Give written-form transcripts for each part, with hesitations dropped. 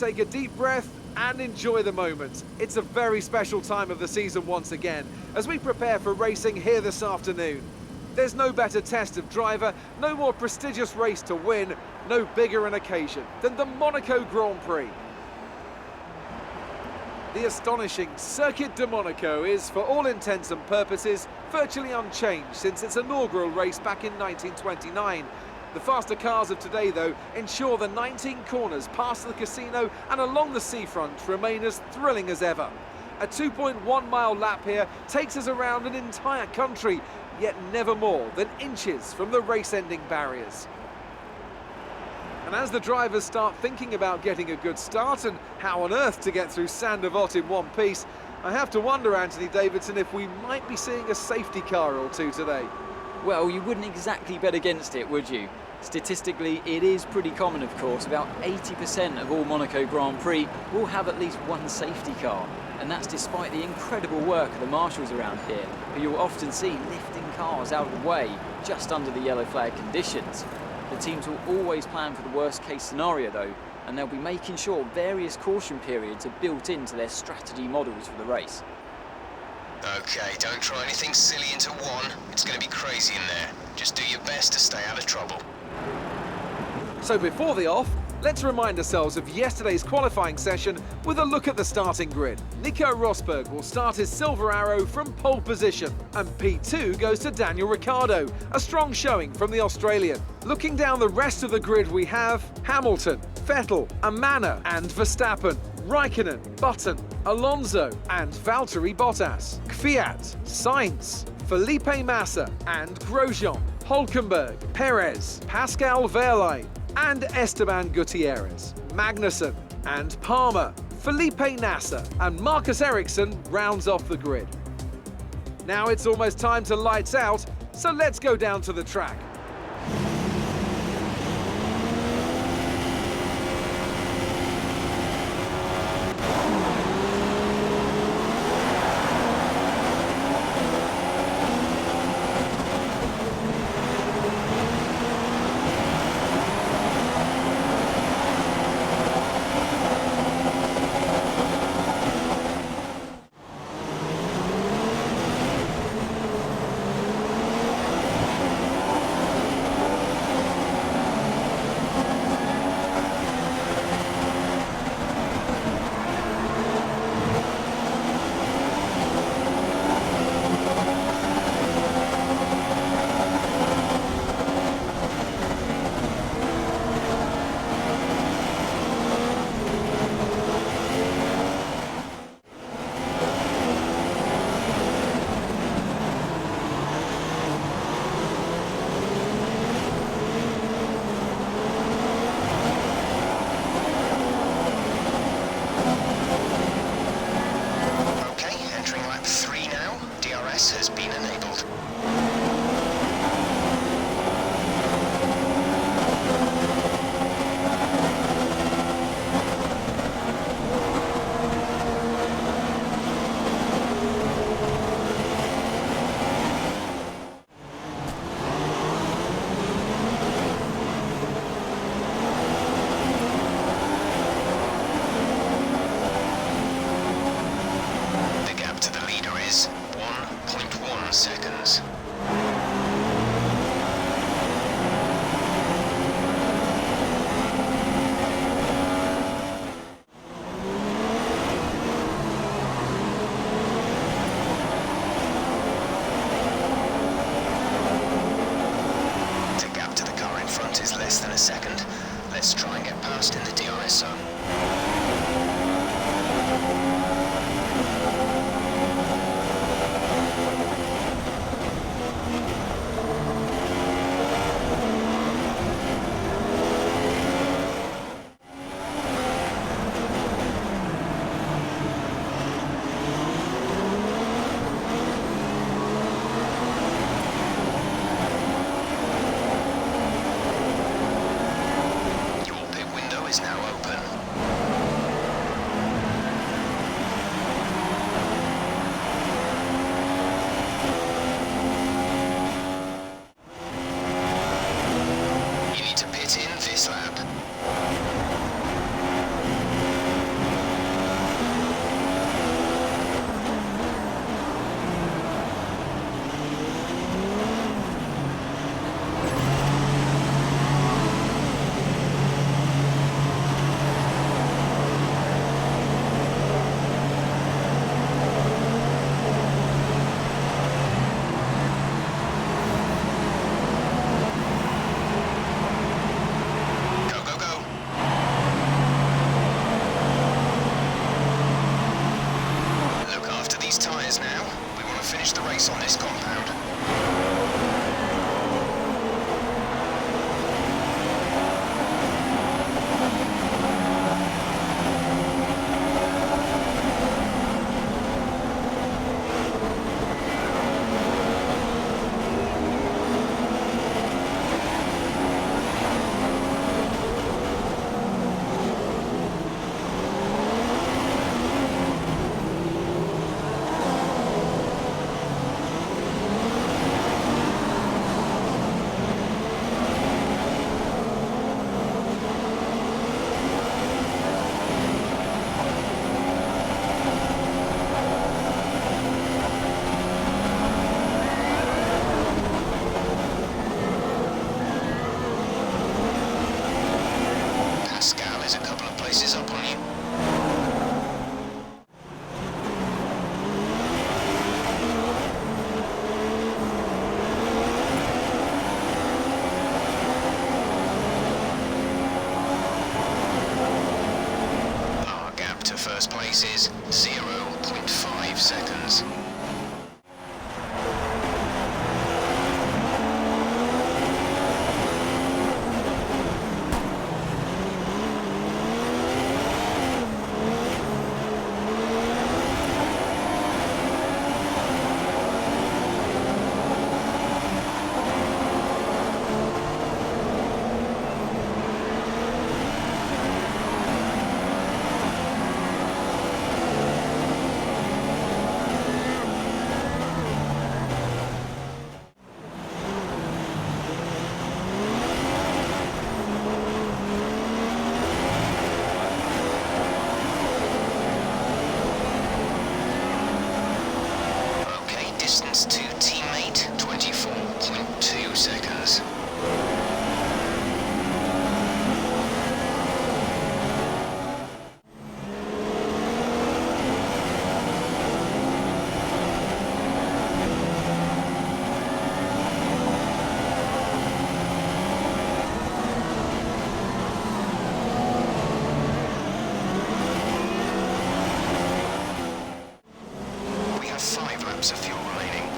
take a deep breath and enjoy the moment. It's a very special time of the season once again, as we prepare for racing here this afternoon. There's no better test of driver, no more prestigious race to win, no bigger an occasion than the Monaco Grand Prix. The astonishing Circuit de Monaco is, for all intents and purposes, virtually unchanged since its inaugural race back in 1929. The faster cars of today, though, ensure the 19 corners past the casino and along the seafront remain as thrilling as ever. A 2.1-mile lap here takes us around an entire country, yet never more than inches from the race-ending barriers. And as the drivers start thinking about getting a good start and how on earth to get through Saint-Devote in one piece, I have to wonder, Anthony Davidson, if we might be seeing a safety car or two today. Well, you wouldn't exactly bet against it, would you? Statistically, it is pretty common, of course. About 80% of all Monaco Grand Prix will have at least one safety car. And that's despite the incredible work of the marshals around here, who you'll often see lifting cars out of the way just under the yellow flag conditions. The teams will always plan for the worst case scenario though, and they'll be making sure various caution periods are built into their strategy models for the race. Okay, don't try anything silly into one. It's going to be crazy in there. Just do your best to stay out of trouble. So before the off, let's remind ourselves of yesterday's qualifying session with a look at the starting grid. Nico Rosberg will start his silver arrow from pole position, and P2 goes to Daniel Ricciardo, a strong showing from the Australian. Looking down the rest of the grid, we have Hamilton, Vettel, Amana and Verstappen, Raikkonen, Button, Alonso and Valtteri Bottas, Kvyat, Sainz, Felipe Massa and Grosjean, Hülkenberg, Perez, Pascal Wehrlein and Esteban Gutierrez, Magnussen and Palmer, Felipe Nasser and Marcus Ericsson rounds off the grid. Now it's almost time to lights out, so let's go down to the track. Has been enabled. The gap to the leader is 1.1 seconds. The gap to the car in front is less than a second. Let's try and get past in the DRS zone. Is now open. You need to pit in this lap. tyres now. We want to finish the race on this compound. A couple of places up on you. Our gap to first place is 0.5 seconds. Distance to teammate, 24.2 seconds. We have 5 laps of fuel remaining.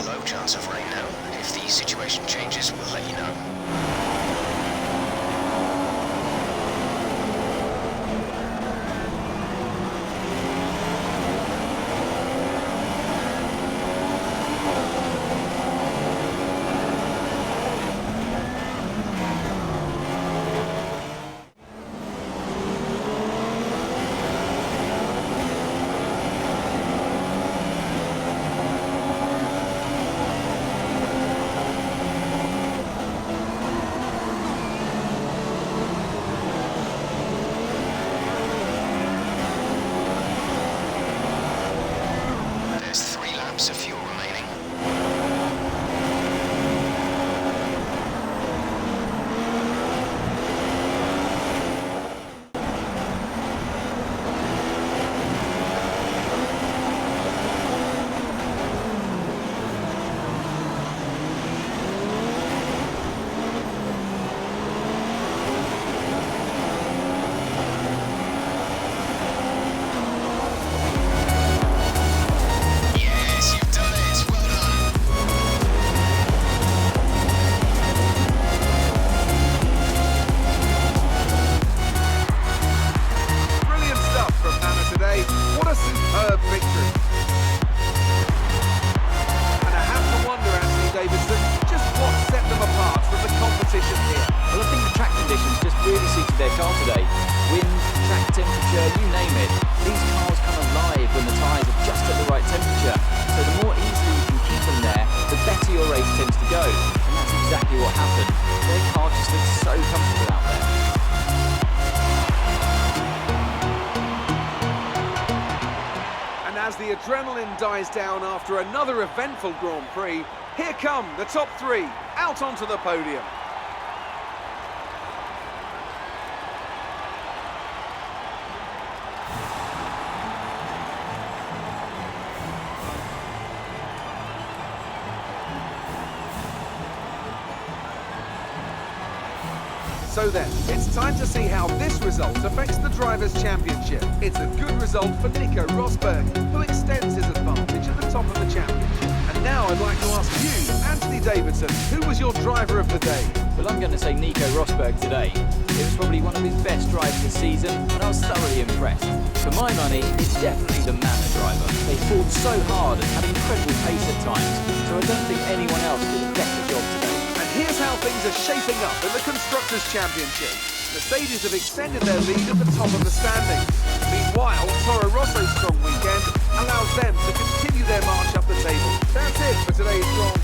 Low chance of rain now. If the situation changes, we'll let you know. Of fuel remaining. really suited their car today. Wind, track temperature, you name it. These cars come alive when the tyres are just at the right temperature. So the more easily you can keep them there, the better your race tends to go. And that's exactly what happened. Their car just looks so comfortable out there. And as the adrenaline dies down after another eventful Grand Prix, here come the top three out onto the podium. So then, it's time to see how this result affects the Drivers' Championship. It's a good result for Nico Rosberg, who extends his advantage at the top of the championship. And now I'd like to ask you, Anthony Davidson, who was your driver of the day? Well, I'm going to say Nico Rosberg today. It was probably one of his best drives this season, and I was thoroughly impressed. For my money, it's definitely the Manor driver. They fought so hard and had incredible pace at times, so I don't think anyone else did a better job today. And here's how things are shaping up in the Constructors' Championship. Mercedes have extended their lead at the top of the standings. Meanwhile, Toro Rosso's strong weekend allows them to continue their march up the table. That's it for today's Grand